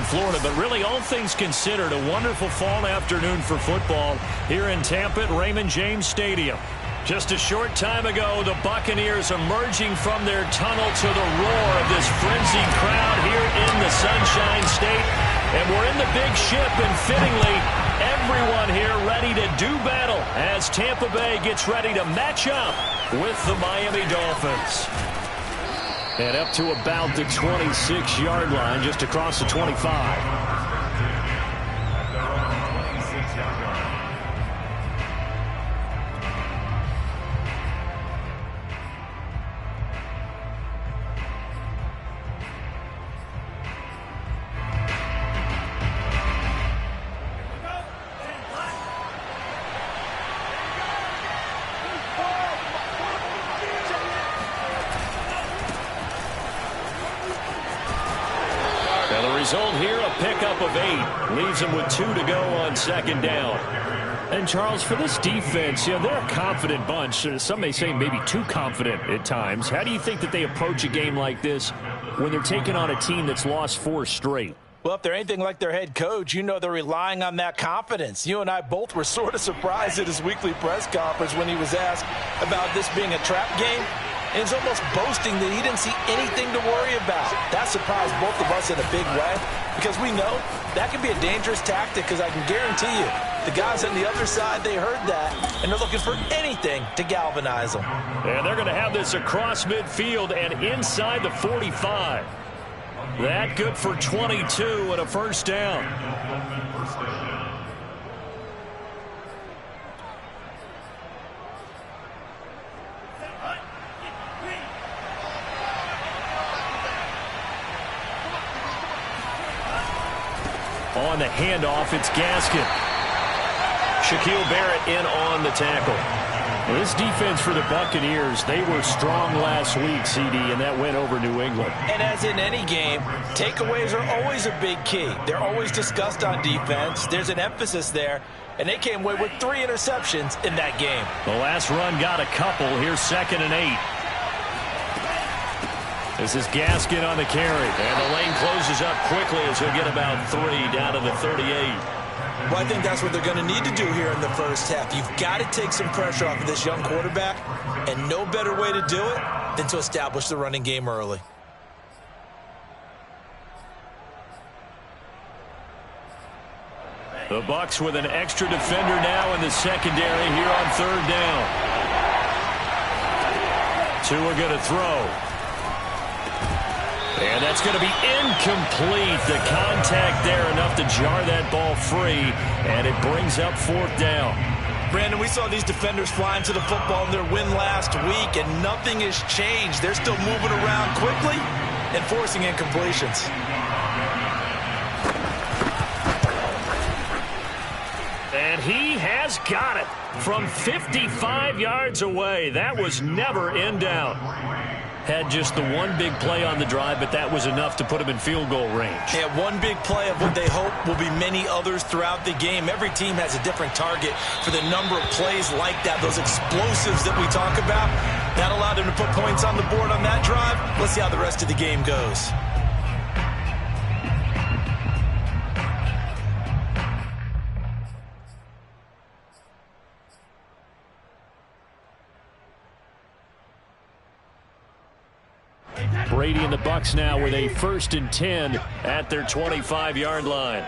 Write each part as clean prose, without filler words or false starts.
Florida. But really, all things considered, a wonderful fall afternoon for football here in Tampa at Raymond James Stadium. Just a short time ago, the Buccaneers emerging from their tunnel to the roar of this frenzied crowd here in the Sunshine State. And we're in the big ship, and fittingly, everyone here ready to do battle as Tampa Bay gets ready to match up with the Miami Dolphins. And up to about the 26-yard line, just across the 25. Result here, a pickup of 8. Leaves them with 2 to go on second down. And, Charles, for this defense, they're a confident bunch. Some may say maybe too confident at times. How do you think that they approach a game like this when they're taking on a team that's lost 4 straight? Well, if they're anything like their head coach, they're relying on that confidence. You and I both were sort of surprised at his weekly press conference when he was asked about this being a trap game. And he's almost boasting that he didn't see anything to worry about. That surprised both of us in a big way because we know that can be a dangerous tactic because I can guarantee you the guys on the other side, they heard that, and they're looking for anything to galvanize them. And they're going to have this across midfield and inside the 45. That good for 22 and a first down. On the handoff, it's Gaskin. Shaquille Barrett in on the tackle. Well, this defense for the Buccaneers, they were strong last week, CD, and that went over New England. And as in any game, takeaways are always a big key. They're always discussed on defense. There's an emphasis there, and they came away with 3 interceptions in that game. The last run got a couple. Here's 2nd and 8. This is Gaskin on the carry, and the lane closes up quickly as he'll get about 3 down to the 38. Well, I think that's what they're going to need to do here in the first half. You've got to take some pressure off of this young quarterback, and no better way to do it than to establish the running game early. The Bucs with an extra defender now in the secondary here on 3rd down. 2 are going to throw. And that's going to be incomplete. The contact there enough to jar that ball free, and it brings up 4th down. Brandon, we saw these defenders flying to the football in their win last week, and nothing has changed. They're still moving around quickly and forcing incompletions. And he has got it from 55 yards away. That was never in doubt. Had just the one big play on the drive, but that was enough to put him in field goal range. Yeah, one big play of what they hope will be many others throughout the game. Every team has a different target for the number of plays like that, those explosives that we talk about. That allowed them to put points on the board on that drive. Let's see how the rest of the game goes. Brady and the Bucs now with a 1st and 10 at their 25-yard line.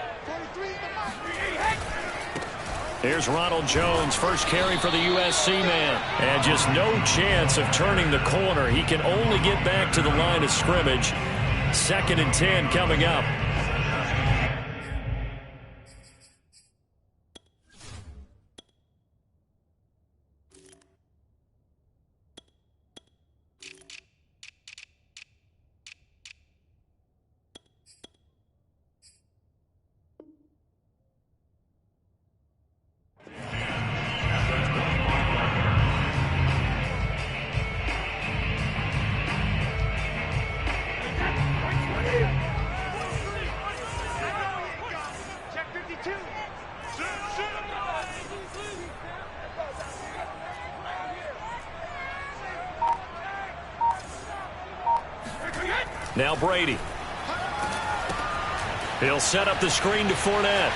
Here's Ronald Jones, first carry for the USC man. And just no chance of turning the corner. He can only get back to the line of scrimmage. 2nd and 10 coming up. Now Brady. He'll set up the screen to Fournette.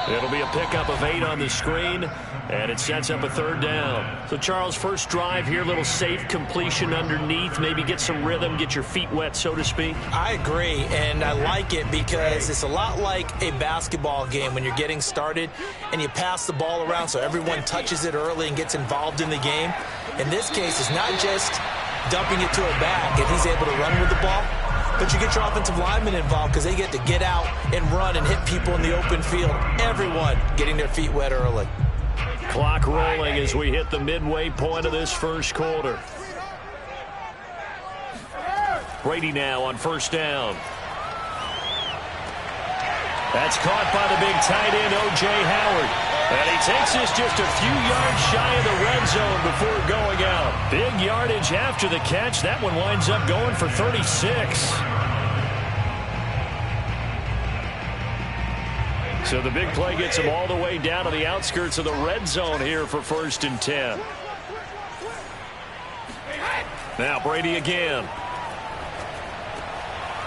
It'll be a pickup of 8 on the screen, and it sets up a 3rd down. So, Charles, first drive here, little safe completion underneath, maybe get some rhythm, get your feet wet, so to speak. I agree, and I like it because it's a lot like a basketball game when you're getting started and you pass the ball around so everyone touches it early and gets involved in the game. In this case, it's not just dumping it to a back if he's able to run with the ball, but you get your offensive linemen involved because they get to get out and run and hit people in the open field. Everyone getting their feet wet early. Clock rolling as we hit the midway point of this first quarter. Brady now on 1st down. That's caught by the big tight end, O.J. Howard. And he takes this just a few yards shy of the red zone before going out. Big yardage after the catch. That one winds up going for 36. So the big play gets him all the way down to the outskirts of the red zone here for 1st and 10. Now Brady again.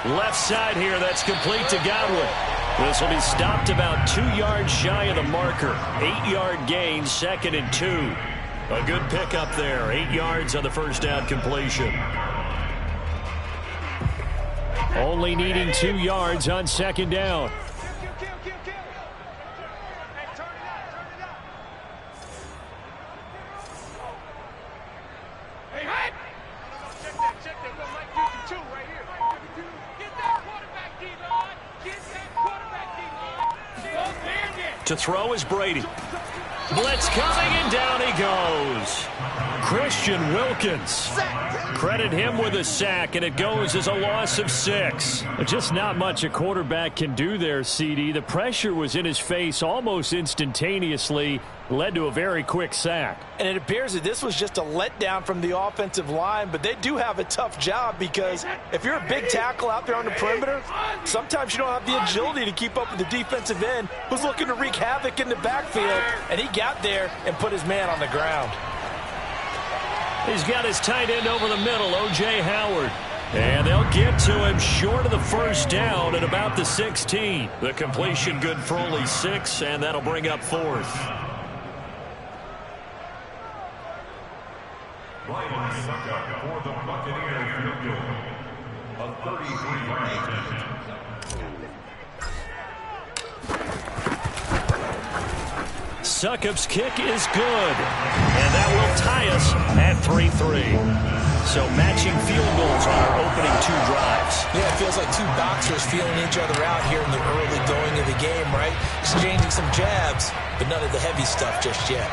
Left side here, that's complete to Godwin. This will be stopped about 2 yards shy of the marker. 8-yard gain, 2nd and 2. A good pickup there. 8 yards on the 1st down completion. Only needing 2 yards on 2nd down. To throw is Brady. Blitz coming, and down he goes. Christian Wilkins. Credit him with a sack, and it goes as a loss of 6. Just not much a quarterback can do there, CD. The pressure was in his face almost instantaneously, led to a very quick sack. And it appears that this was just a letdown from the offensive line, but they do have a tough job because if you're a big tackle out there on the perimeter, sometimes you don't have the agility to keep up with the defensive end who's looking to wreak havoc in the backfield, and he got there and put his man on the ground. He's got his tight end over the middle, O.J. Howard. And they'll get to him short of the 1st down at about the 16. The completion good for only 6, and that'll bring up 4th. Ryan Suckup for the Buccaneers field goal. A 33-yard attempt. Suckup's kick is good, and that will tie us at 3-3. So matching field goals on our opening 2 drives. Yeah, it feels like 2 boxers feeling each other out here in the early going of the game, right? Exchanging some jabs, but none of the heavy stuff just yet.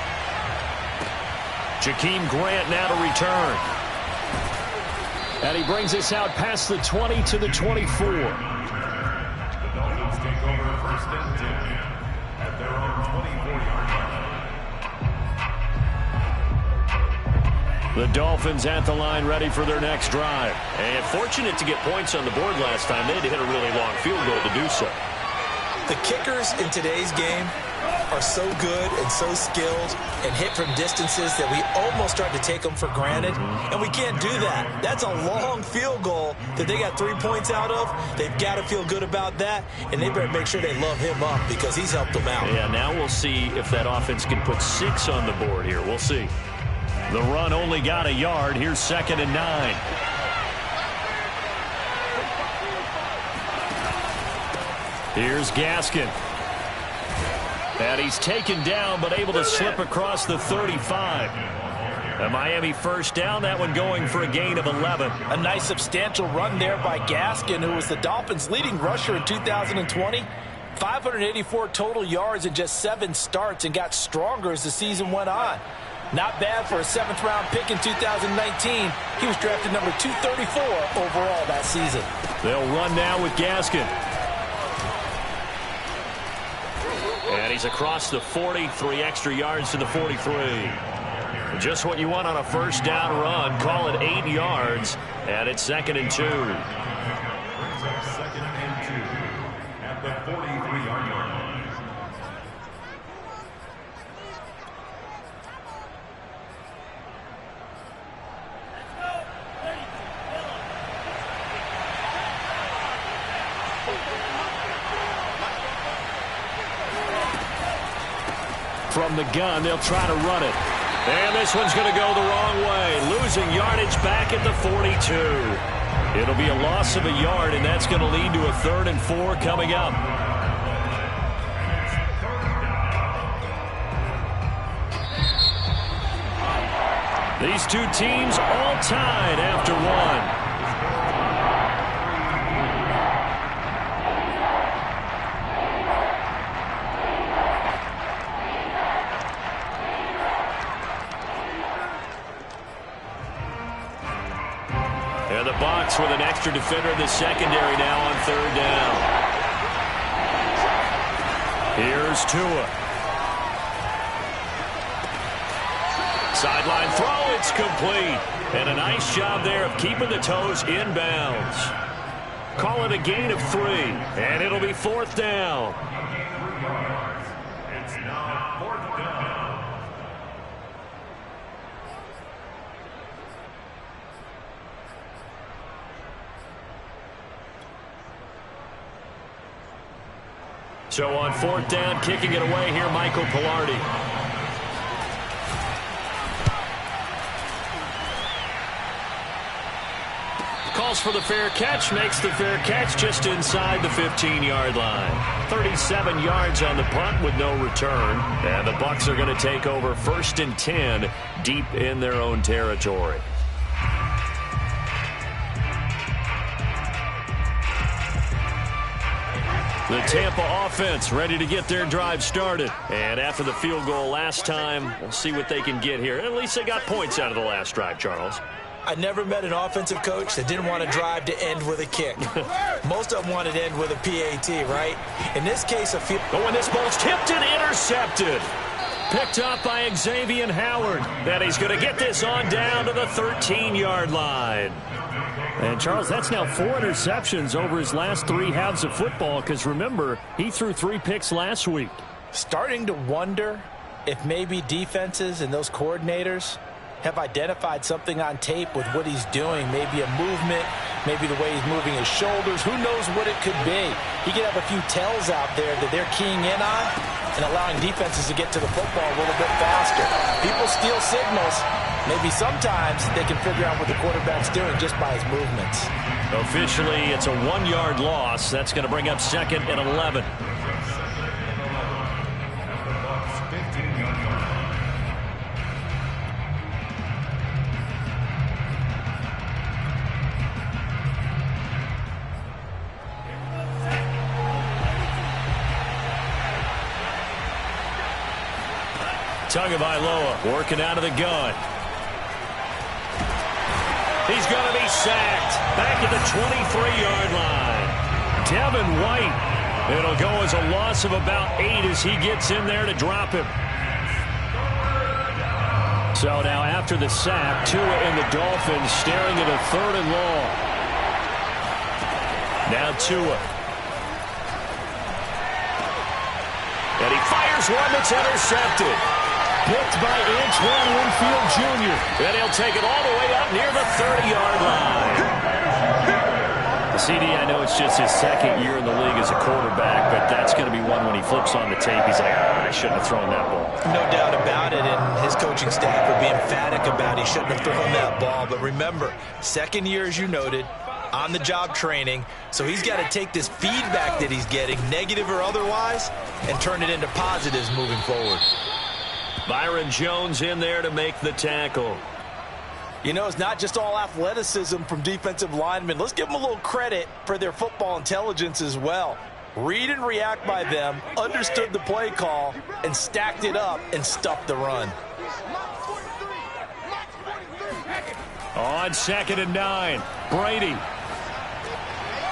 Jakeem Grant now to return. And he brings us out past the 20 to the 24. The Dolphins take over 1st and 10 at their own 24-yard line. The Dolphins at the line ready for their next drive. And fortunate to get points on the board last time. They had to hit a really long field goal to do so. The kickers in today's game are so good and so skilled and hit from distances that we almost start to take them for granted, and we can't do that. That's a long field goal that they got 3 points out of. They've got to feel good about that, and they better make sure they love him up because he's helped them out. Yeah, now we'll see if that offense can put 6 on the board here. We'll see. The run only got a yard. Here's 2nd and 9. Here's Gaskin. And he's taken down, but able to slip across the 35. A Miami 1st down, that one going for a gain of 11. A nice substantial run there by Gaskin, who was the Dolphins' leading rusher in 2020. 584 total yards in just 7 starts and got stronger as the season went on. Not bad for a 7th-round pick in 2019. He was drafted number 234 overall that season. They'll run now with Gaskin. And he's across the 40, 3 extra yards to the 43. Just what you want on a 1st down run. Call it 8 yards, and it's 2nd and 2. Brings up 2nd and 2 at the 43-yard line. from the gun. They'll try to run it. And this one's going to go the wrong way. Losing yardage back at the 42. It'll be a loss of a yard, and that's going to lead to a 3rd and 4 coming up. These two teams all tied after one. And the Bucs with an extra defender in the secondary now on 3rd down. Here's Tua. Sideline throw, it's complete. And a nice job there of keeping the toes inbounds. Call it a gain of 3, and it'll be 4th down. It's now 4th down. So on 4th down, kicking it away here, Michael Pilardi. Calls for the fair catch, makes the fair catch just inside the 15-yard line. 37 yards on the punt with no return. And the Bucs are going to take over 1st and 10 deep in their own territory. The Tampa offense ready to get their drive started. And after the field goal last time, we'll see what they can get here. At least they got points out of the last drive, Charles. I never met an offensive coach that didn't want to drive to end with a kick. Most of them wanted to end with a PAT, right? In this case, a field. Oh, and this ball's tipped and intercepted. Picked up by Xavier Howard. And he's going to get this on down to the 13-yard line. And, Charles, that's now 4 interceptions over his last 3 halves of football because, remember, he threw 3 picks last week. Starting to wonder if maybe defenses and those coordinators have identified something on tape with what he's doing. Maybe a movement, maybe the way he's moving his shoulders. Who knows what it could be? He could have a few tells out there that they're keying in on and allowing defenses to get to the football a little bit faster. People steal signals. Maybe sometimes they can figure out what the quarterback's doing just by his movements. Officially, it's a 1-yard loss. That's going to bring up 2nd and 11. Tagovailoa working out of the gun. He's going to be sacked back at the 23-yard line. Devin White. It'll go as a loss of about 8 as he gets in there to drop him. So now after the sack, Tua and the Dolphins staring at a 3rd and long. Now Tua. And he fires one that's intercepted. Picked by Antoine Winfield Jr. And he'll take it all the way up near the 30-yard line. CD, I know it's just his 2nd year in the league as a quarterback, but that's going to be one when he flips on the tape. He's like, I shouldn't have thrown that ball. No doubt about it, and his coaching staff would be emphatic about he shouldn't have thrown that ball. But remember, 2nd year, as you noted, on-the-job training, so he's got to take this feedback that he's getting, negative or otherwise, and turn it into positives moving forward. Byron Jones in there to make the tackle. You know, it's not just all athleticism from defensive linemen. Let's give them a little credit for their football intelligence as well. Read and react by them, understood the play call, and stacked it up and stuffed the run. On 2nd and 9, Brady.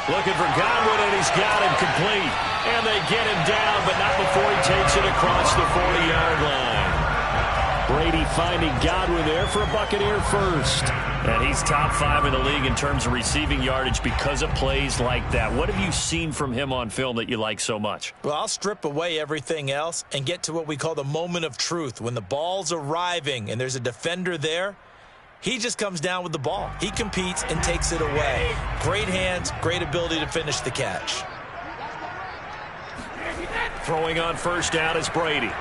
Looking for Godwin, and he's got him complete. And they get him down, but not before he takes it across the 40-yard line. Brady finding Godwin there for a Buccaneer first. And he's top 5 in the league in terms of receiving yardage because of plays like that. What have you seen from him on film that you like so much? Well, I'll strip away everything else and get to what we call the moment of truth. When the ball's arriving and there's a defender there, he just comes down with the ball. He competes and takes it away. Great hands, great ability to finish the catch. Throwing on 1st down is Brady.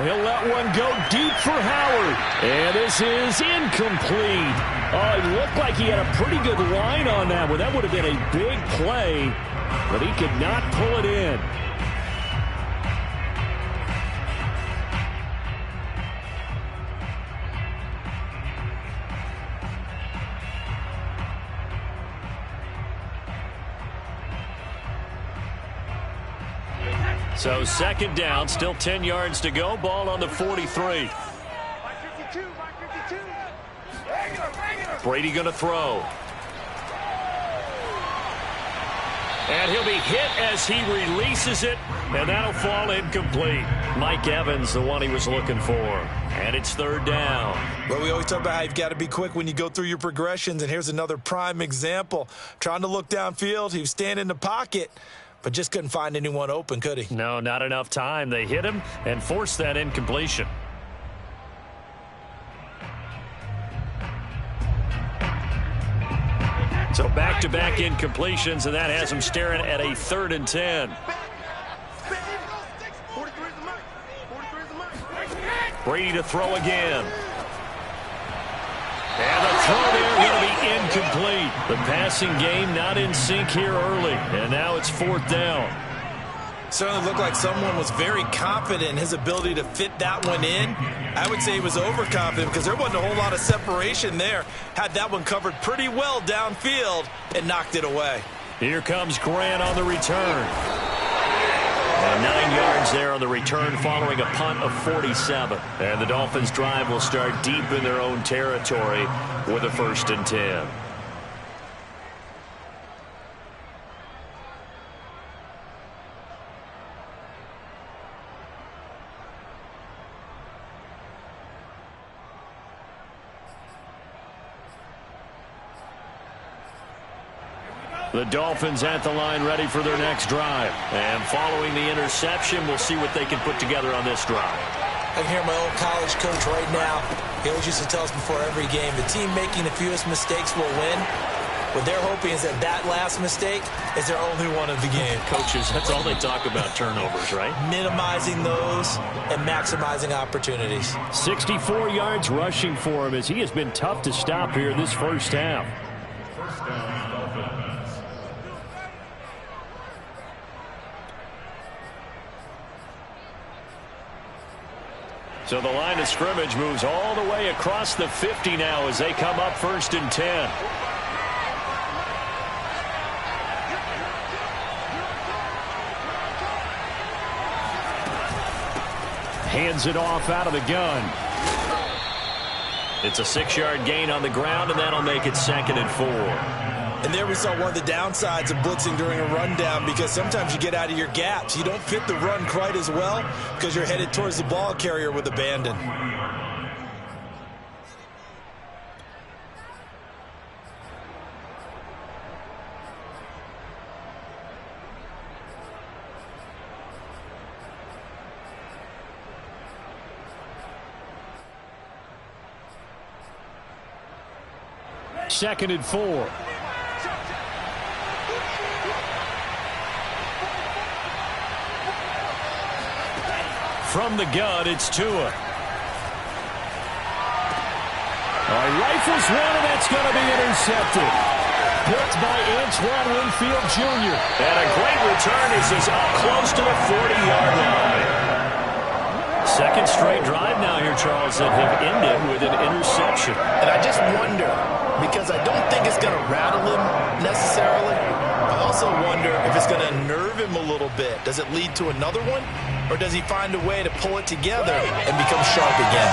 He'll let one go deep for Howard. And this is incomplete. Oh, it looked like he had a pretty good line on that one. That would have been a big play, but he could not pull it in. So second down, still 10 yards to go. Ball on the 43. Brady going to throw. And he'll be hit as he releases it, and that'll fall incomplete. Mike Evans, the one he was looking for. And it's third down. Well, we always talk about how you've got to be quick when you go through your progressions, and here's another prime example. Trying to look downfield, he was standing in the pocket, but just couldn't find anyone open, could he? No, not enough time. They hit him and forced that incompletion. So back-to-back incompletions, and that has him staring at a 3rd and 10. Brady to throw again. And the throw there going to be incomplete. The passing game not in sync here early, and now it's 4th down. Certainly looked like someone was very confident in his ability to fit that one in. I would say he was overconfident because there wasn't a whole lot of separation there. Had that one covered pretty well downfield and knocked it away. Here comes Grant on the return. And 9 yards there on the return following a punt of 47. And the Dolphins' drive will start deep in their own territory with a 1st and 10. The Dolphins at the line ready for their next drive. And following the interception, we'll see what they can put together on this drive. I can hear my old college coach right now. He always used to tell us before every game, the team making the fewest mistakes will win. What they're hoping is that last mistake is their only one of the game. Coaches, that's all they talk about, turnovers, right? Minimizing those and maximizing opportunities. 64 yards rushing for him as he has been tough to stop here this first half. First down, Dolphins. So the line of scrimmage moves all the way across the 50 now as they come up 1st and 10. Hands it off out of the gun. It's a 6-yard gain on the ground, and that'll make it 2nd and 4. And there we saw one of the downsides of blitzing during a rundown, because sometimes you get out of your gaps. You don't fit the run quite as well because you're headed towards the ball carrier with abandon. Second and 4. From the gun, it's Tua. Rifles one, and that's going to be intercepted. Picked by Antoine Winfield Jr. And a great return as he's up close to the 40-yard line. Second straight drive now here, Charles, that have ended with an interception. And I just wonder, because I don't think it's going to rattle him necessarily. I also wonder if it's going to nerve him a little bit. Does it lead to another one? Or does he find a way to pull it together and become sharp again?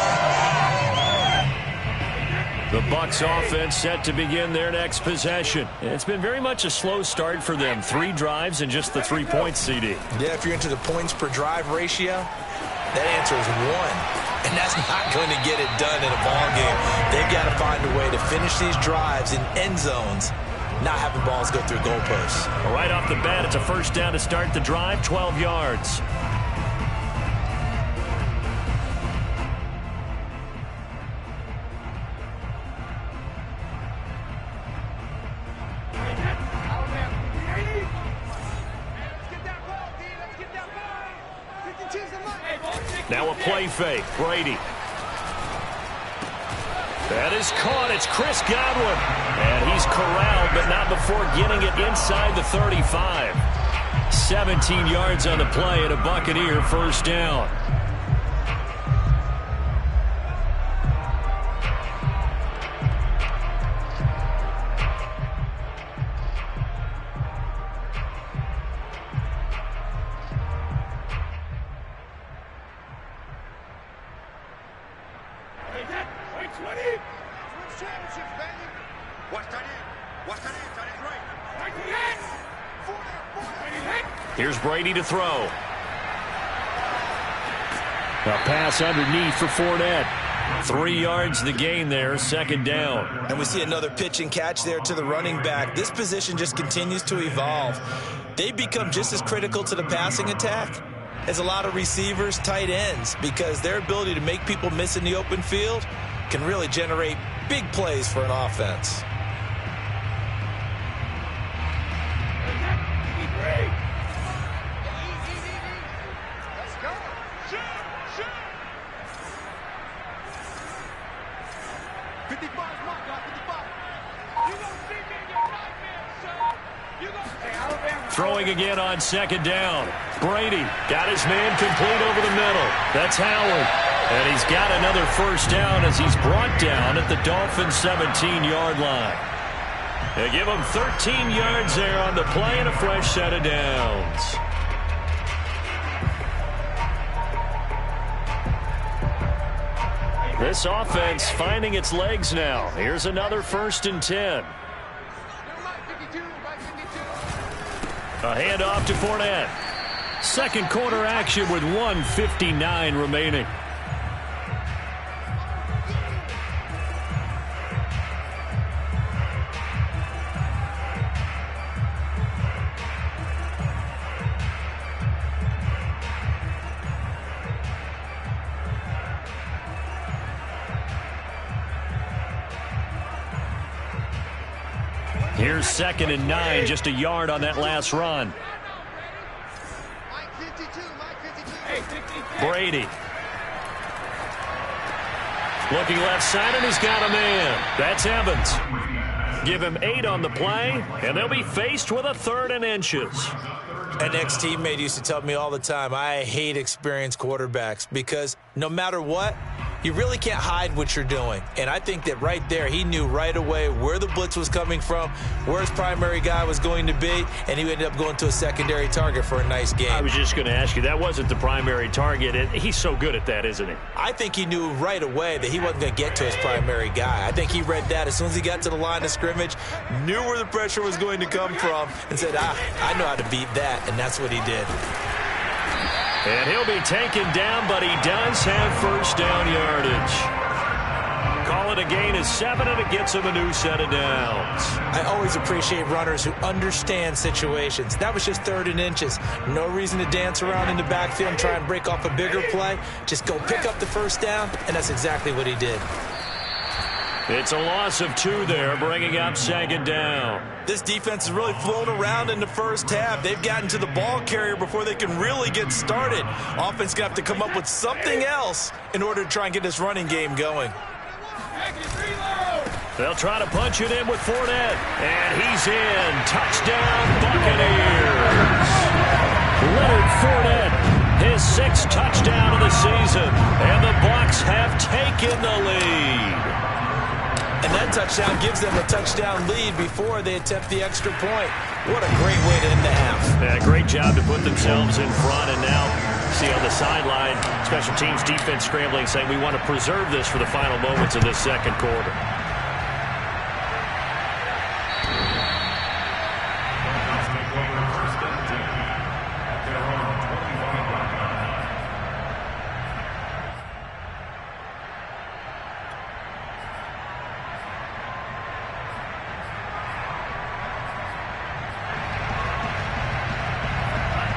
The Bucs offense set to begin their next possession. It's been very much a slow start for them. 3 drives and just the 3 points, CD. Yeah, if you're into the points per drive ratio, that answer is 1. And that's not going to get it done in a ball game. They've got to find a way to finish these drives in end zones, not having balls go through goalposts. Right off the bat, it's a 1st down to start the drive, 12 yards. Now a play fake. Brady. That is caught. It's Chris Godwin. And he's corralled, but not before getting it inside the 35. 17 yards on the play and a Buccaneer first down. Here's Brady to throw. A pass underneath for Fournette. 3 yards the gain there, second down. And we see another pitch and catch there to the running back. This position just continues to evolve. They become just as critical to the passing attack as a lot of receivers, tight ends, because their ability to make people miss in the open field can really generate big plays for an offense. Throwing again on second down. Brady got his man complete over the middle. That's Howard. And he's got another first down as he's brought down at the Dolphins' 17-yard line. They give him 13 yards there on the play and a fresh set of downs. This offense finding its legs now. Here's another 1st and 10. A handoff to Fournette. Second quarter action with 1:59 remaining. Here's 2nd and 9, just a yard on that last run. Brady. Looking left side, and he's got a man. That's Evans. Give him 8 on the play, and they'll be faced with a 3rd and inches. An ex-teammate used to tell me all the time, I hate experienced quarterbacks because no matter what, you really can't hide what you're doing. And I think that right there, he knew right away where the blitz was coming from, where his primary guy was going to be, and he ended up going to a secondary target for a nice game. I was just going to ask you, that wasn't the primary target. And he's so good at that, isn't he? I think he knew right away that he wasn't going to get to his primary guy. I think he read that as soon as he got to the line of scrimmage, knew where the pressure was going to come from, and said, I know how to beat that, and that's what he did. And he'll be taken down, but he does have first down yardage. Call it a gain of 7, and it gets him a new set of downs. I always appreciate runners who understand situations. That was just 3rd and inches. No reason to dance around in the backfield and try and break off a bigger play. Just go pick up the first down, and that's exactly what he did. It's a loss of 2 there, bringing up 2nd down. This defense has really flown around in the first half. They've gotten to the ball carrier before they can really get started. Offense going to have to come up with something else in order to try and get this running game going. They'll try to punch it in with Fournette. And he's in. Touchdown, Buccaneers. Leonard Fournette, his 6th touchdown of the season. And the Bucs have taken the lead. And that touchdown gives them a touchdown lead before they attempt the extra point. What a great way to end the half. Yeah, great job to put themselves in front. And now, see on the sideline, special teams defense scrambling, saying we want to preserve this for the final moments of this second quarter.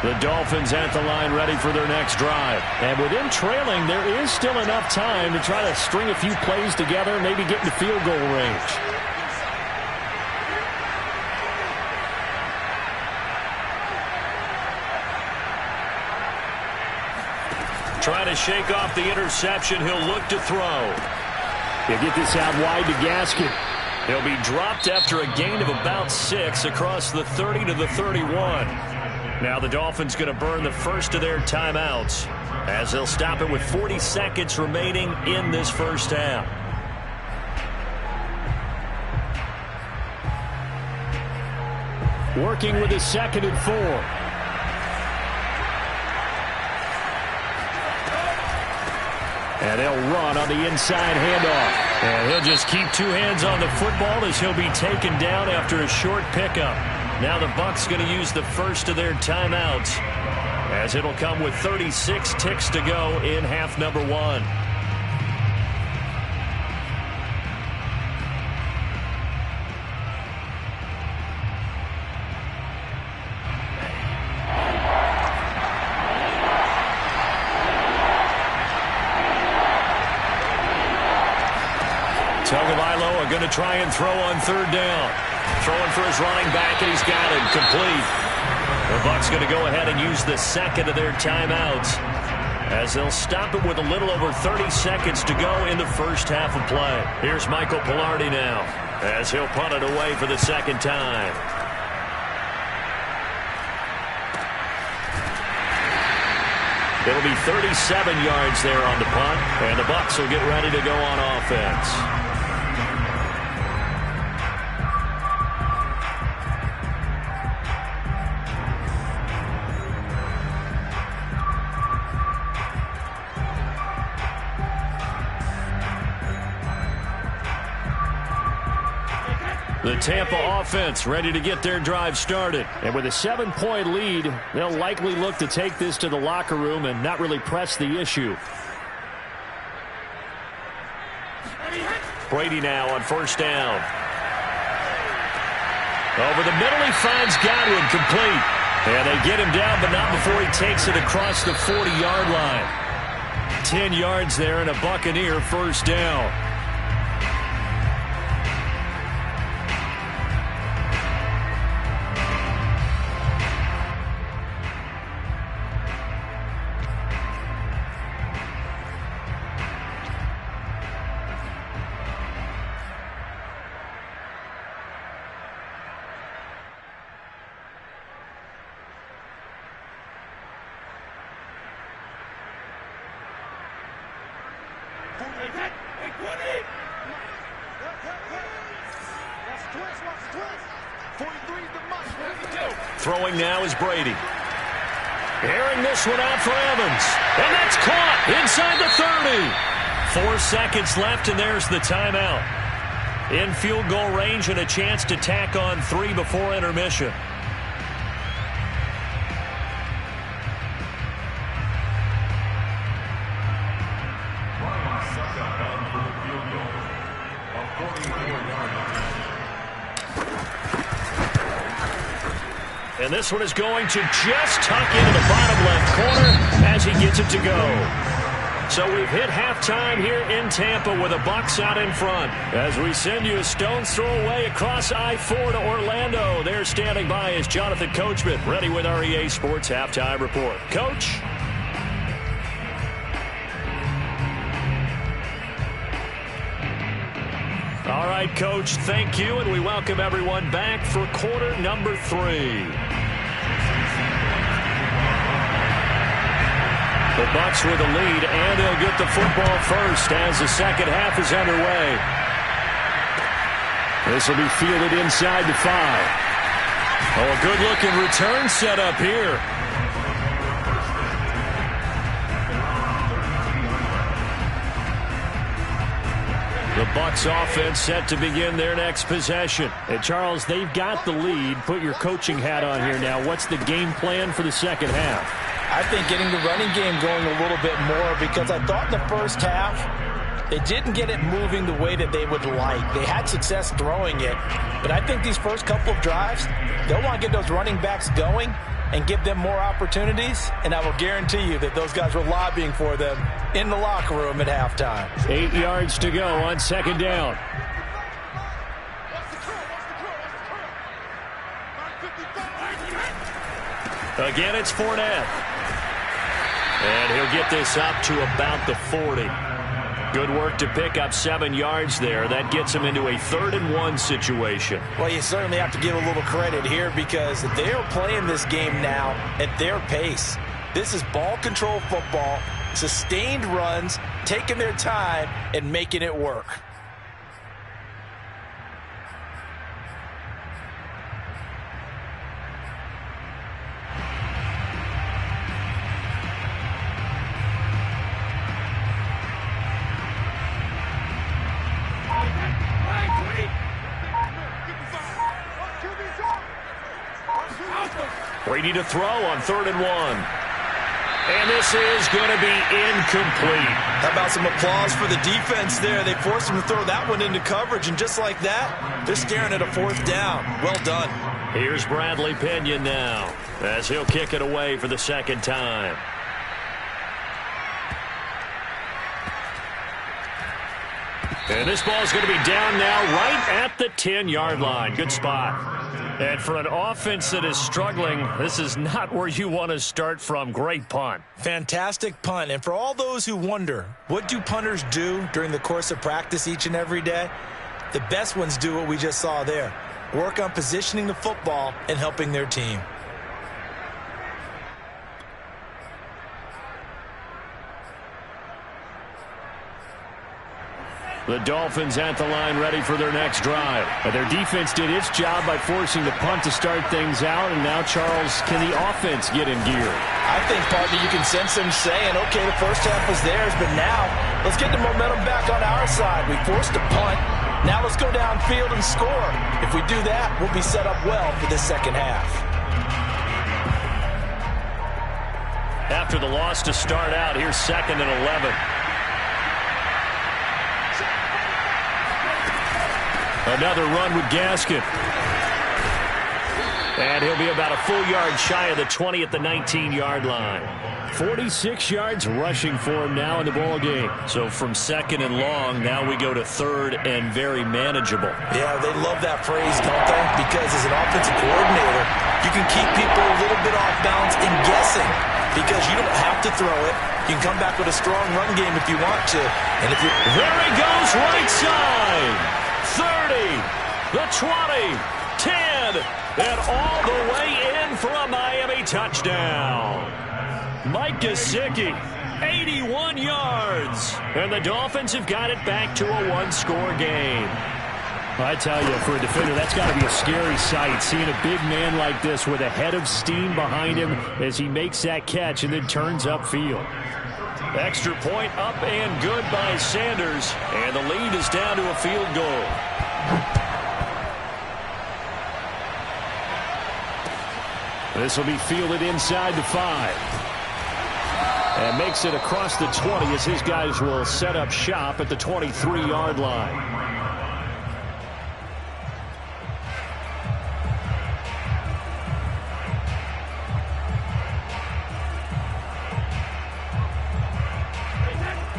The Dolphins at the line ready for their next drive. And with them trailing, there is still enough time to try to string a few plays together and maybe get into field goal range. Trying to shake off the interception. He'll look to throw. He'll get this out wide to Gaskin. He'll be dropped after a gain of about 6 across the 30 to the 31. Now the Dolphins going to burn the first of their timeouts as they'll stop it with 40 seconds remaining in this first half. Working with his 2nd and 4. And they'll run on the inside handoff. And he'll just keep 2 hands on the football as he'll be taken down after a short pickup. Now the Bucs going to use the first of their timeouts as it'll come with 36 ticks to go in half number 1. Tagovailoa going to try and throw on 3rd down. Throwing for his running back, and he's got it. Complete. The Bucs going to go ahead and use the 2nd of their timeouts as they'll stop it with a little over 30 seconds to go in the first half of play. Here's Michael Pilardi now as he'll punt it away for the 2nd time. It'll be 37 yards there on the punt, and the Bucs will get ready to go on offense. The Tampa offense ready to get their drive started. And with a 7-point lead, they'll likely look to take this to the locker room and not really press the issue. Brady now on 1st down. Over the middle, he finds Godwin, complete. And they get him down, but not before he takes it across the 40-yard line. 10 yards there and a Buccaneer 1st down. Throwing now is Brady. Airing this one out for Evans. And that's caught inside the 30. 4 seconds left, and there's the timeout. In field goal range and a chance to tack on 3 before intermission. And this one is going to just tuck into the bottom left corner as he gets it to go. So we've hit halftime here in Tampa with the Bucs out in front. As we send you a stone's throw away across I-4 to Orlando. There standing by is Jonathan Coachman, ready with our EA Sports Halftime Report. Coach? All right, Coach, thank you, and we welcome everyone back for quarter number 3. The Bucs with a lead, and they'll get the football first as the second half is underway. This will be fielded inside the 5. Oh, a good-looking return set up here. The Bucs offense set to begin their next possession. And Charles, they've got the lead. Put your coaching hat on here now. What's the game plan for the second half? I think getting the running game going a little bit more, because I thought in the first half they didn't get it moving the way that they would like. They had success throwing it, but I think these first couple of drives, they'll want to get those running backs going and give them more opportunities, and I will guarantee you that those guys were lobbying for them in the locker room at halftime. 8 yards to go on 2nd down. Again, it's Fournette. And he'll get this up to about the 40. Good work to pick up 7 yards there. That gets him into a 3rd-and-1 situation. Well, you certainly have to give a little credit here because they are playing this game now at their pace. This is ball control football, sustained runs, taking their time, and making it work. Brady to throw on 3rd-and-1. And this is going to be incomplete. How about some applause for the defense there? They forced him to throw that one into coverage, and just like that, they're staring at a 4th down. Well done. Here's Bradley Pinion now as he'll kick it away for the 2nd time. And this ball is going to be down now right at the 10-yard line. Good spot. And for an offense that is struggling, this is not where you want to start from. Great punt. Fantastic punt. And for all those who wonder, what do punters do during the course of practice each and every day? The best ones do what we just saw there. Work on positioning the football and helping their team. The Dolphins at the line ready for their next drive. Their defense did its job by forcing the punt to start things out, and now, Charles, can the offense get in gear? I think, partner, you can sense them saying, okay, the first half was theirs, but now let's get the momentum back on our side. We forced a punt. Now let's go downfield and score. If we do that, we'll be set up well for this second half. After the loss to start out, here's 2nd and 11. Another run with Gaskin. And he'll be about a full yard shy of the 20 at the 19-yard line. 46 yards rushing for him now in the ball game. So from 2nd and long, now we go to 3rd and very manageable. Yeah, they love that phrase, don't they? Because as an offensive coordinator, you can keep people a little bit off balance and guessing because you don't have to throw it. You can come back with a strong run game if you want to. And if you there he goes, right side. 30, the 20, 10, and all the way in for a Miami touchdown. Mike Gesicki, 81 yards. And the Dolphins have got it back to a 1-score game. I tell you, for a defender, that's got to be a scary sight, seeing a big man like this with a head of steam behind him as he makes that catch and then turns upfield. Extra point up and good by Sanders, and the lead is down to a field goal. This will be fielded inside the 5. And makes it across the 20 as his guys will set up shop at the 23-yard line.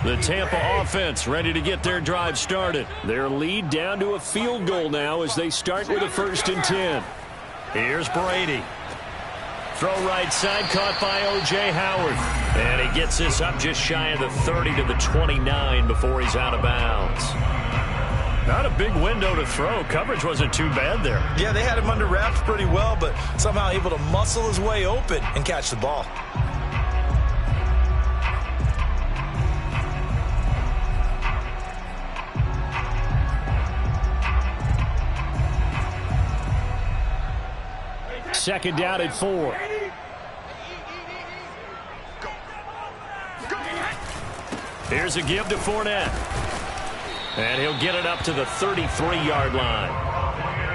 The Tampa offense ready to get their drive started. Their lead down to a field goal now as they start with a 1st and 10. Here's Brady. Throw right side, caught by O.J. Howard. And he gets this up just shy of the 30 to the 29 before he's out of bounds. Not a big window to throw. Coverage wasn't too bad there. Yeah, they had him under wraps pretty well, but somehow able to muscle his way open and catch the ball. Second down at 4. Here's a give to Fournette. And he'll get it up to the 33-yard line.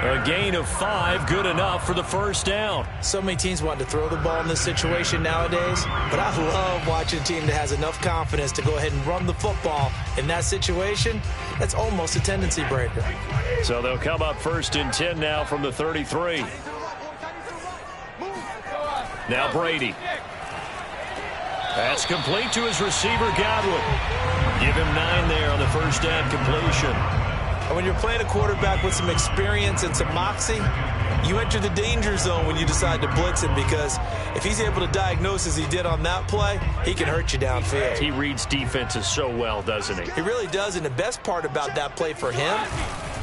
A gain of 5, good enough for the 1st down. So many teams want to throw the ball in this situation nowadays, but I love watching a team that has enough confidence to go ahead and run the football. In that situation, that's almost a tendency breaker. So they'll come up 1st and 10 now from the 33. Now Brady. That's complete to his receiver, Godwin. Give him 9 there on the 1st down completion. And when you're playing a quarterback with some experience and some moxie, you enter the danger zone when you decide to blitz him, because if he's able to diagnose as he did on that play, he can hurt you downfield. He reads defenses so well, doesn't he? He really does, and the best part about that play for him,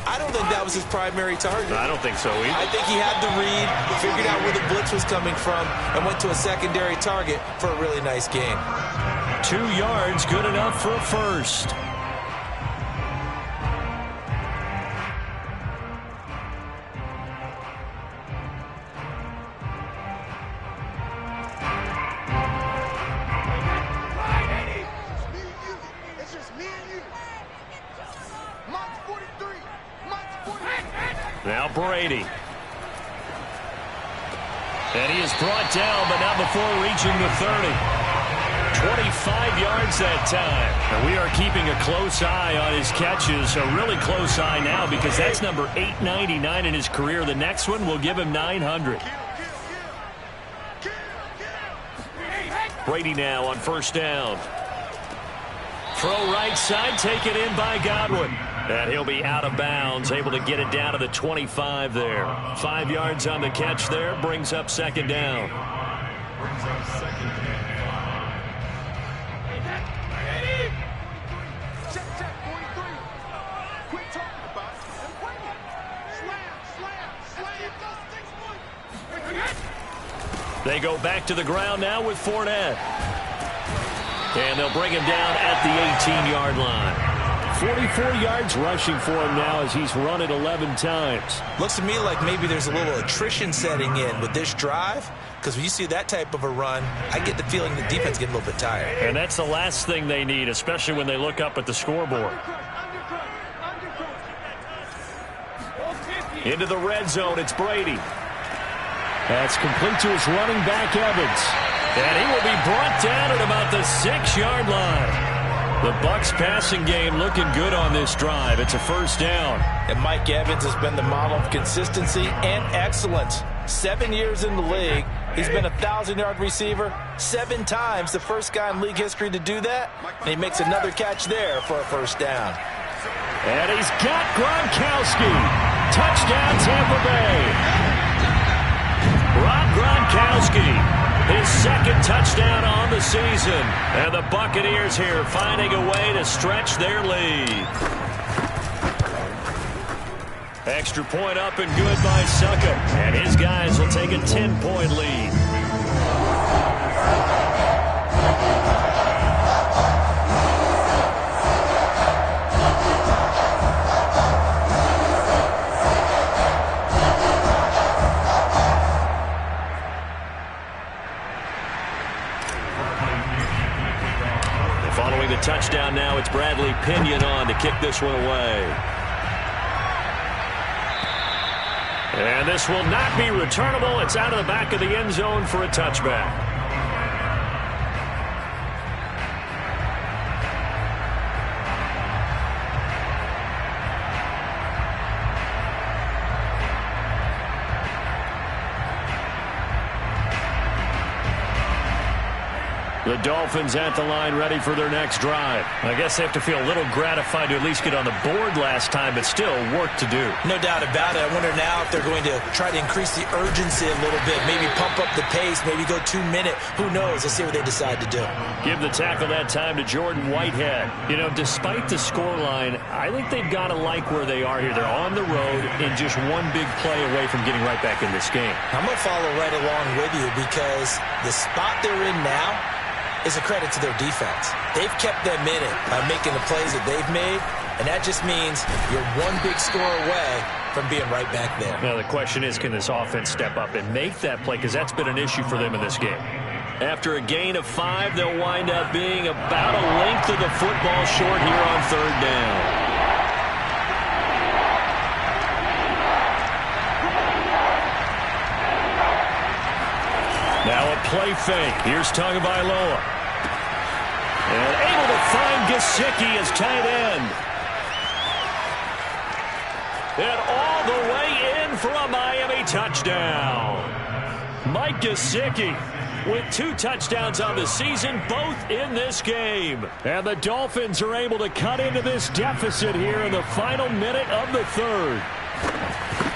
I don't think that was his primary target. I don't think so either. I think he had the read, figured out where the blitz was coming from, and went to a secondary target for a really nice gain. 2 yards, good enough for a first. Now Brady. And he is brought down, but not before reaching the 30. 25 yards that time. And we are keeping a close eye on his catches. A really close eye now, because that's number 899 in his career. The next one will give him 900. Brady now on first down. Throw right side, taken in by Godwin. And he'll be out of bounds, able to get it down to the 25 there. 5 yards on the catch there, brings up second down. Brings up second and 5. Check, 43. Quit talking about it and bring it. Slam. They go back to the ground now with Fournette. And they'll bring him down at the 18-yard line. 44 yards rushing for him now as he's run it 11 times. Looks to me like maybe there's a little attrition setting in with this drive, because when you see that type of a run, I get the feeling the defense getting a little bit tired. And that's the last thing they need, especially when they look up at the scoreboard. Into the red zone, it's Brady. That's complete to his running back, Evans. And he will be brought down at about the 6-yard line. The Bucs passing game looking good on this drive. It's a first down. And Mike Evans has been the model of consistency and excellence. 7 years in the league. He's been a 1,000-yard receiver 7 times, the first guy in league history to do that. And he makes another catch there for a first down. And he's got Gronkowski. Touchdown, Tampa Bay. Rob Gronkowski. His second touchdown on the season. And the Buccaneers here finding a way to stretch their lead. Extra point up and good by Suckup. And his guys will take a 10-point lead. Following the touchdown now, it's Bradley Pinion on to kick this one away. And this will not be returnable. It's out of the back of the end zone for a touchback. The Dolphins at the line, ready for their next drive. I guess they have to feel a little gratified to at least get on the board last time, but still work to do. No doubt about it. I wonder now if they're going to try to increase the urgency a little bit, maybe pump up the pace, maybe go 2-minute. Who knows? Let's see what they decide to do. Give the tackle that time to Jordan Whitehead. You know, despite the scoreline, I think they've got to like where they are here. They're on the road and just one big play away from getting right back in this game. I'm going to follow right along with you, because the spot they're in now is a credit to their defense. They've kept them in it by making the plays that they've made, and that just means you're one big score away from being right back there. Now the question is, can this offense step up and make that play, because that's been an issue for them in this game. After a gain of 5, they'll wind up being about a length of the football short here on third down. Now a play fake. Here's Tagovailoa. And able to find Gesicki as tight end. And all the way in for a Miami touchdown. Mike Gesicki with 2 touchdowns on the season, both in this game. And the Dolphins are able to cut into this deficit here in the final minute of the third.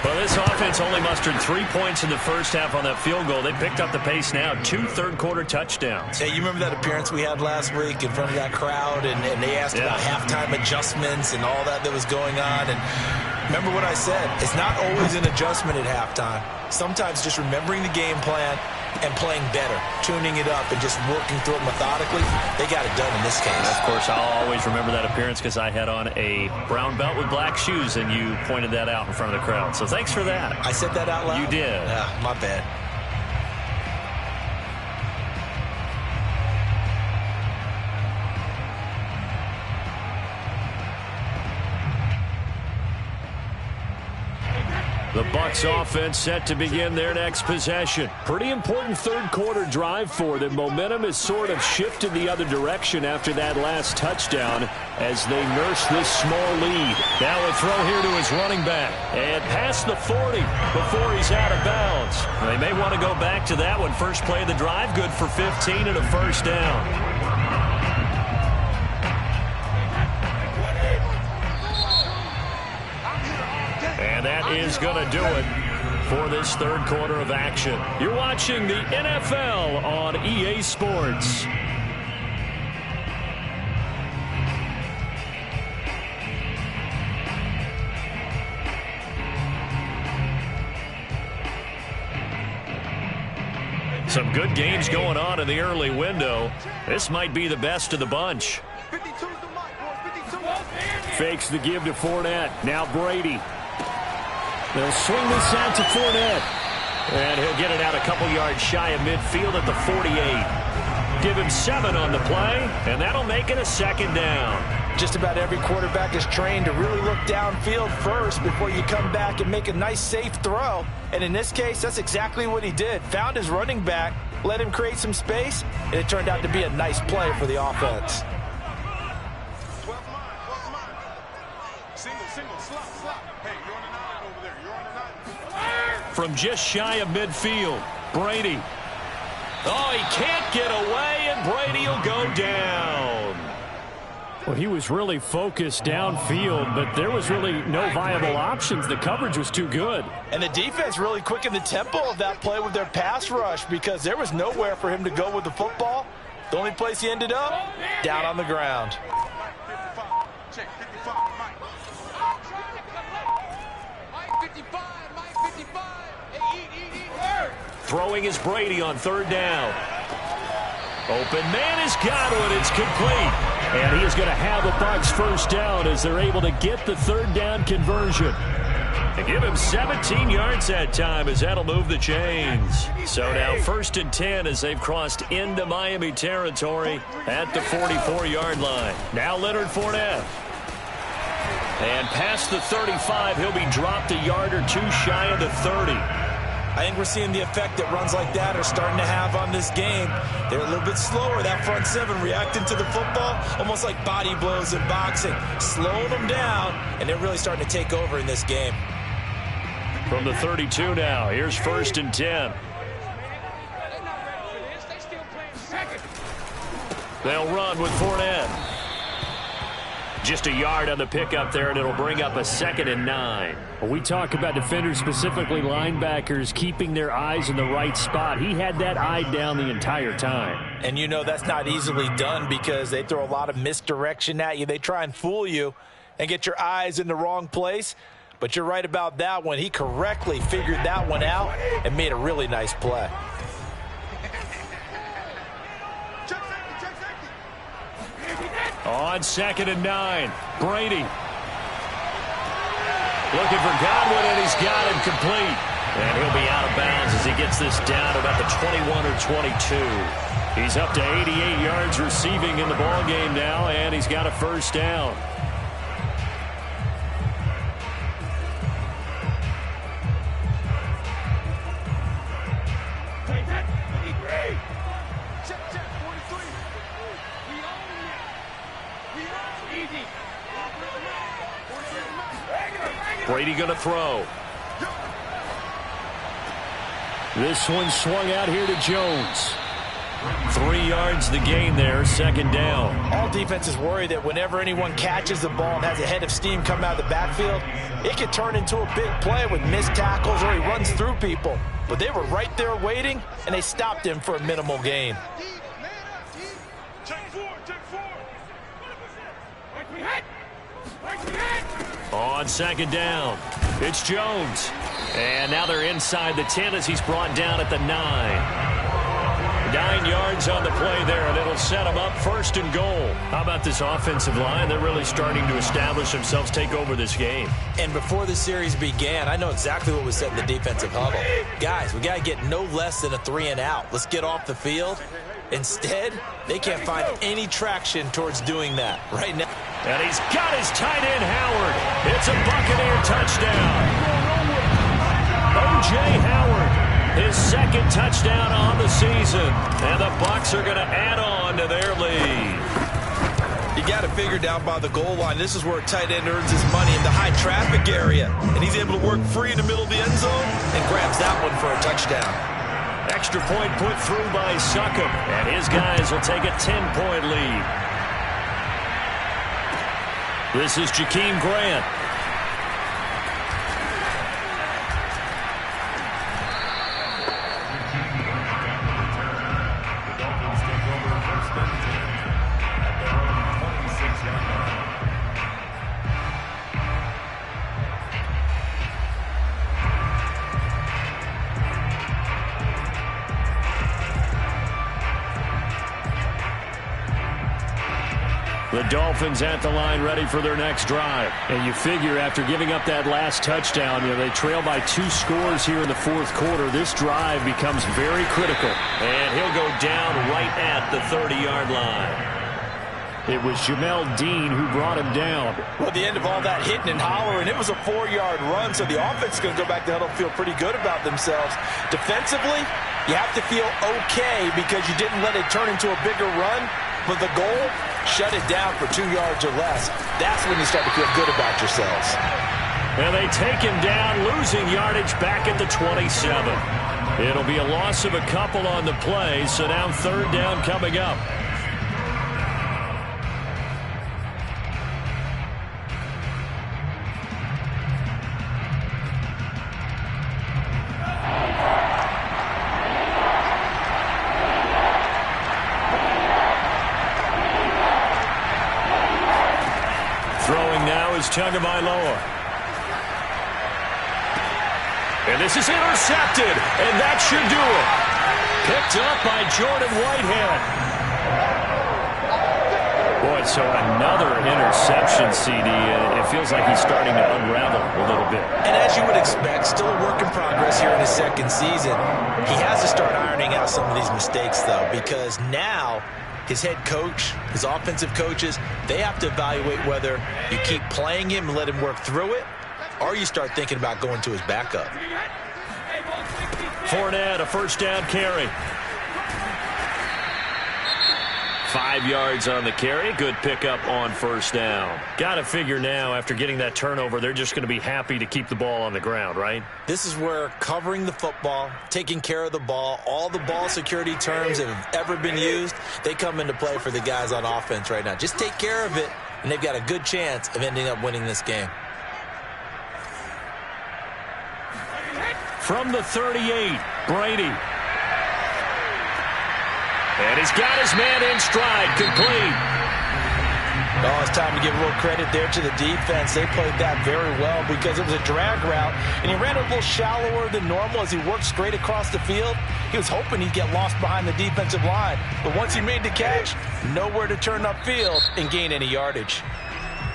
Well, this offense only mustered 3 points in the first half on that field goal. They picked up the pace now, 2 third-quarter touchdowns. Hey, you remember that appearance we had last week in front of that crowd, and they asked about halftime adjustments and all that was going on, and remember what I said, it's not always an adjustment at halftime. Sometimes just remembering the game plan and playing better, tuning it up and just working through it methodically, they got it done in this case. Of course, I'll always remember that appearance because I had on a brown belt with black shoes, and you pointed that out in front of the crowd. So thanks for that. I said that out loud? You did. Yeah, my bad. The Bucs offense set to begin their next possession. Pretty important third-quarter drive for them. Momentum has sort of shifted the other direction after that last touchdown as they nurse this small lead. Now a throw here to his running back. And past the 40 before he's out of bounds. They may want to go back to that one. First play of the drive, good for 15 and a first down. And that is going to do it for this third quarter of action. You're watching the NFL on EA Sports. Some good games going on in the early window. This might be the best of the bunch. Fakes the give to Fournette. Now Brady. They'll swing this out to Fournette. And he'll get it out a couple yards shy of midfield at the 48. Give him 7 on the play, and that'll make it a second down. Just about every quarterback is trained to really look downfield first before you come back and make a nice, safe throw. And in this case, that's exactly what he did. Found his running back, let him create some space, and it turned out to be a nice play for the offense. From just shy of midfield, Brady. Oh, he can't get away, and Brady will go down. Well, he was really focused downfield, but there was really no viable options. The coverage was too good. And the defense really quickened the tempo of that play with their pass rush because there was nowhere for him to go with the football. The only place he ended up, down on the ground. Throwing is Brady on third down. Open man is Godwin. It's complete. And he is going to have a Bucs first down as they're able to get the third down conversion. They give him 17 yards that time as that'll move the chains. So now 1st and 10 as they've crossed into Miami territory at the 44-yard line. Now Leonard Fournette. And past the 35, he'll be dropped a yard or two shy of the 30. I think we're seeing the effect that runs like that are starting to have on this game. They're a little bit slower, that front seven, reacting to the football, almost like body blows in boxing, slowing them down, and they're really starting to take over in this game. From the 32 now, here's 1st and 10. They'll run with Fournette. Just a yard on the pickup there, and it'll bring up a 2nd and 9. We talk about defenders, specifically linebackers, keeping their eyes in the right spot. He had that eye down the entire time. And you know that's not easily done because they throw a lot of misdirection at you. They try and fool you and get your eyes in the wrong place. But you're right about that one. He correctly figured that one out and made a really nice play. On 2nd and 9, Brady. Looking for Godwin, and he's got him complete. And he'll be out of bounds as he gets this down to about the 21 or 22. He's up to 88 yards receiving in the ballgame now, and he's got a first down. Brady going to throw. This one swung out here to Jones. 3 yards the gain there, second down. All defenses worry that whenever anyone catches the ball and has a head of steam come out of the backfield, it can turn into a big play with missed tackles or he runs through people. But they were right there waiting, and they stopped him for a minimal gain. On second down, it's Jones. And now they're inside the 10 as he's brought down at the 9. 9 yards on the play there, and it'll set them up first and goal. How about this offensive line? They're really starting to establish themselves, take over this game. And before the series began, I know exactly what was said in the defensive huddle. Guys, we got to get no less than a 3-and-out. Let's get off the field. Instead, they can't find any traction towards doing that right now. And he's got his tight end, Howard. It's a Buccaneer touchdown. O.J. Howard, his second touchdown on the season. And the Bucs are going to add on to their lead. You got to figure down by the goal line. This is where a tight end earns his money in the high traffic area. And he's able to work free in the middle of the end zone and grabs that one for a touchdown. Extra point put through by Succop. And his guys will take a 10-point lead. This is Jakeem Grant. The Dolphins at the line ready for their next drive. And you figure after giving up that last touchdown, they trail by 2 scores here in the fourth quarter. This drive becomes very critical. And he'll go down right at the 30-yard line. It was Jamel Dean who brought him down. Well, at the end of all that hitting and hollering, it was a 4-yard run, so the offense is going to go back to huddle and feel pretty good about themselves. Defensively, you have to feel okay because you didn't let it turn into a bigger run. But the goal, shut it down for 2 yards or less. That's when you start to feel good about yourselves. And they take him down, losing yardage back at the 27. It'll be a loss of a couple on the play, so now third down coming up. Tagovailoa. And this is intercepted, and that should do it. Picked up by Jordan Whitehead. Boy, so another interception, CD. It feels like he's starting to unravel a little bit. And as you would expect, still a work in progress here in his second season. He has to start ironing out some of these mistakes, though, because now his head coach, his offensive coaches, they have to evaluate whether you keep playing him and let him work through it, or you start thinking about going to his backup. Fournette, a first down carry. 5 yards on the carry. Good pickup on first down. Got to figure now, after getting that turnover, they're just going to be happy to keep the ball on the ground, right? This is where covering the football, taking care of the ball, all the ball security terms that have ever been used, they come into play for the guys on offense right now. Just take care of it, and they've got a good chance of ending up winning this game. From the 38, Brady. And he's got his man in stride, complete. Oh, it's time to give a little credit there to the defense. They played that very well because it was a drag route, and he ran a little shallower than normal as he worked straight across the field. He was hoping he'd get lost behind the defensive line. But once he made the catch, nowhere to turn upfield and gain any yardage.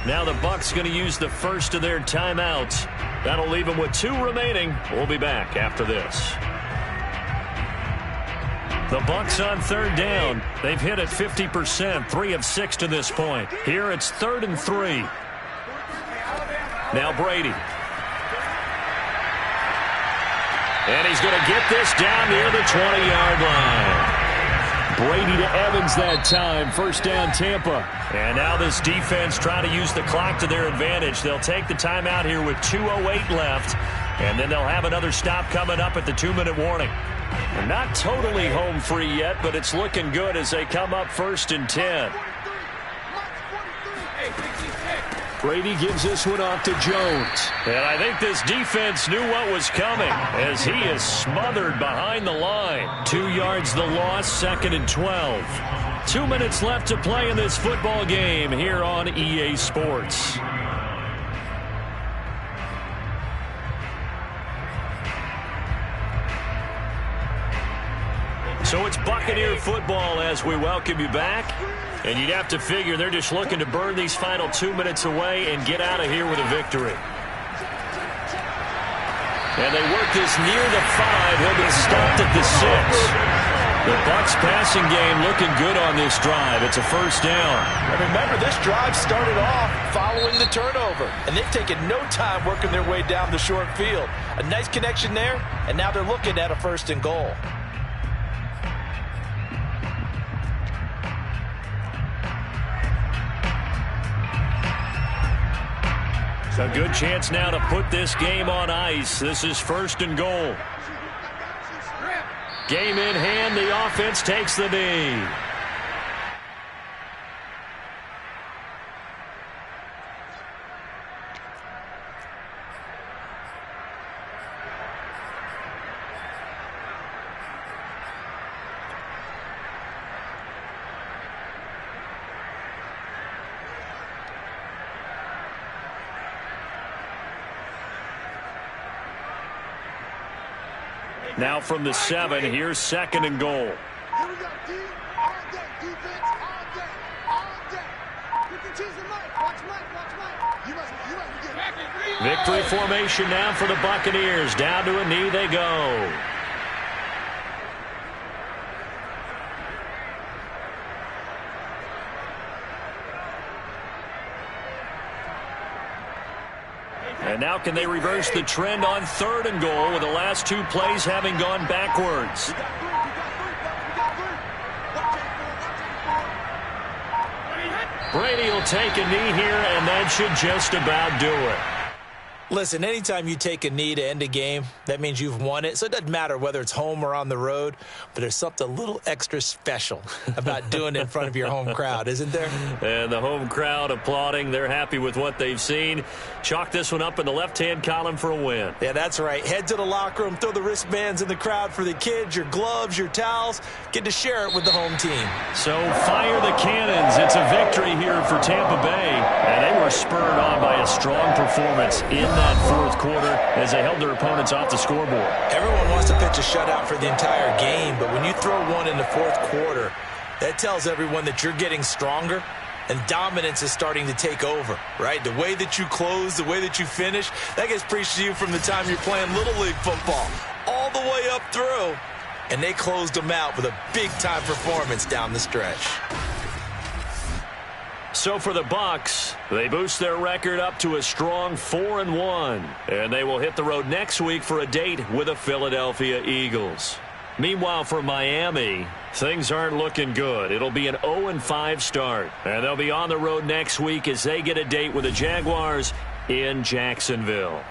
Now the Bucs going to use the first of their timeouts. That'll leave them with 2 remaining. We'll be back after this. The Bucs on third down. They've hit it 50%, 3 of 6 to this point. Here it's 3rd and 3. Now Brady. And he's going to get this down near the 20-yard line. Brady to Evans that time. First down, Tampa. And now this defense trying to use the clock to their advantage. They'll take the timeout here with 2:08 left. And then they'll have another stop coming up at the 2-minute warning. Not totally home free yet, but it's looking good as they come up 1st and 10. Brady gives this one off to Jones. And I think this defense knew what was coming as he is smothered behind the line. 2 yards the loss, 2nd and 12. 2 minutes left to play in this football game here on EA Sports. So it's Buccaneer football as we welcome you back. And you'd have to figure they're just looking to burn these final 2 minutes away and get out of here with a victory. And they work this near the 5. He'll be stopped at the 6. The Bucs passing game looking good on this drive. It's a 1st down. And remember, this drive started off following the turnover. And they've taken no time working their way down the short field. A nice connection there, and now they're looking at a 1st and goal. A good chance now to put this game on ice. This is 1st and goal. Game in hand. The offense takes the knee. Now from the 7, here's 2nd and goal. Here we go, D. All day. Defense, all day. All day. You can choose the mic. Watch Mike. Watch Mike. You must get it. Victory formation now for the Buccaneers. Down to a knee they go. And now can they reverse the trend on 3rd and goal with the last 2 plays having gone backwards? Brady will take a knee here, and that should just about do it. Listen, anytime you take a knee to end a game, that means you've won it. So it doesn't matter whether it's home or on the road, but there's something a little extra special about doing it in front of your home crowd, isn't there? And the home crowd applauding. They're happy with what they've seen. Chalk this one up in the left-hand column for a win. Yeah, that's right. Head to the locker room, throw the wristbands in the crowd for the kids, your gloves, your towels. Get to share it with the home team. So fire the cannons. It's a victory here for Tampa Bay. And they were spurred on by a strong performance in that 4th quarter as they held their opponents off the scoreboard. Everyone wants to pitch a shutout for the entire game, but when you throw one in the 4th quarter, that tells everyone that you're getting stronger and dominance is starting to take over, right? The way that you close, the way that you finish, that gets preached to you from the time you're playing Little League football all the way up through, and they closed them out with a big-time performance down the stretch. So for the Bucs, they boost their record up to a strong 4-1, and they will hit the road next week for a date with the Philadelphia Eagles. Meanwhile, for Miami, things aren't looking good. It'll be an 0-5 start, and they'll be on the road next week as they get a date with the Jaguars in Jacksonville.